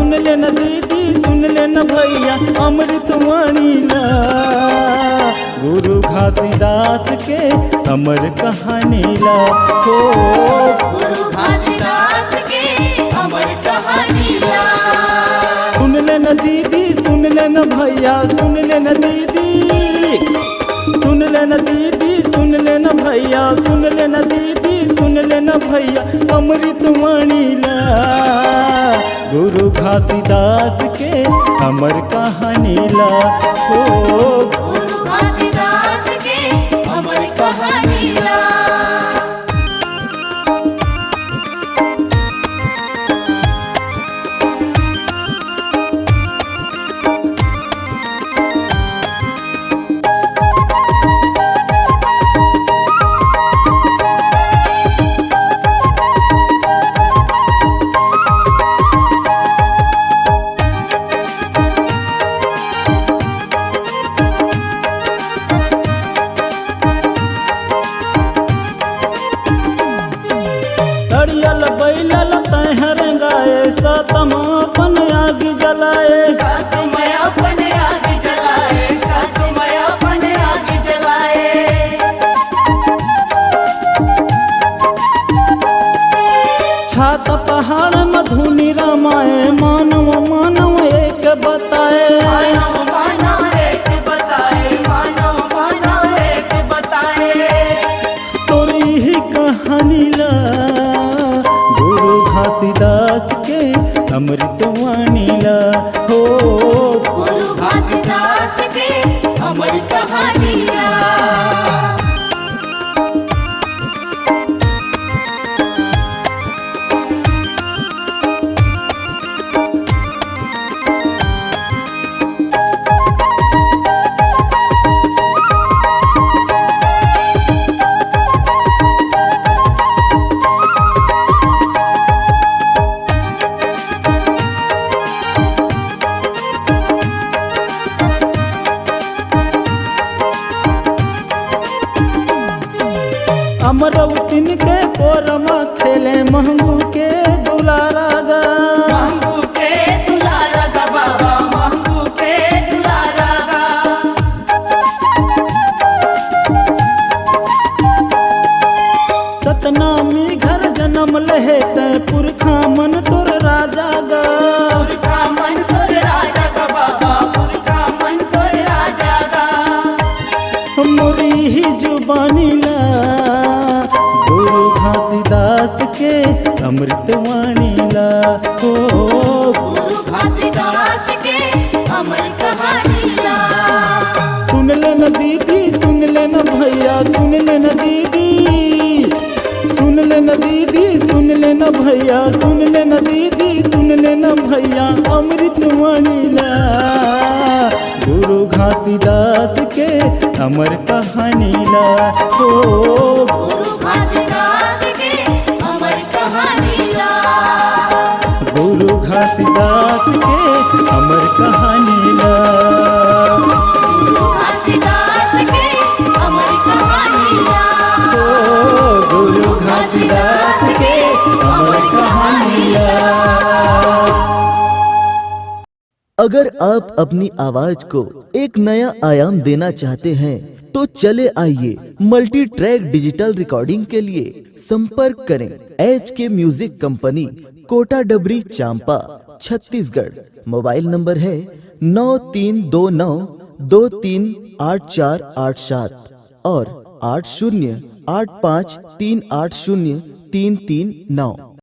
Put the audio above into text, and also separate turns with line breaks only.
सुन ले न दीदी सुन ले न भैया अमृतवाणी ला। गुरु घासीदास के अमर कहानी ला हो।
गुरु घासीदास के अमर कहानी ला।
सुन ले न दीदी सुन ले न भैया सुन ले न दीदी सुन ले न दीदी सुन ले न भैया सुन ले न दीदी सुन ले न भैया अमृतवाणी ला। गुरु घासीदास के अमर कहानी ला हो।
गुरु घासीदास के अमर कहानी ला।
हरियल बैलल तहर गाए सतमापन आग जलाए।
सातमय अपन आग जलाए। सातमय अपन आग जलाए।
छात पहाड़ मधुनी रामाए मानव मानव एक बताए।
मानव मानव एक बताए। मानव मानव एक बताए।
तोरी ही कहानी ला। गुरु घासीदास के अमृतवाणी ला हो।
गुरु घासीदास के अमर कहानी ला।
अमरवतीन के कोरमा खेले महंगू के दुलारा गा।
महंगू के दुलारा गा बाबा। महंगू के दुलारा गा।
सतनामी घर जन्म लहे ते पुरखा मन तोर राजा गा।
पुरखा मन तोर राजा गा बाबा। पुरखा मन तोर राजा गा।
मोरी ही जुबानी ला। गुरु घासीदास के अमृतवाणी ला हो।
गुरु घासीदास के अमर कहानी ला।
सुन ले न दीदी सुन ले न भैया सुन ले न दीदी सुन ले न दीदी सुन ले न भैया सुन ले न दीदी सुन ले न भैया अमृतवाणी ला। गुरु घासीदास के अमर कहानी ला हो।
गुरु घासीदास के अमर कहानी ला।
गुरु घासीदास के अमर कहानी ला।
गुरु घासीदास के अमर कहानी ला।
ओ गुरु घासीदास के अमर कहानी ला।
अगर आप अपनी आवाज को एक नया आयाम देना चाहते हैं तो चले आइए मल्टी ट्रैक डिजिटल रिकॉर्डिंग के लिए संपर्क करें HK म्यूजिक कंपनी, कोटा डबरी, चांपा, छत्तीसगढ़। मोबाइल नंबर है 9329238487 और 8085380339।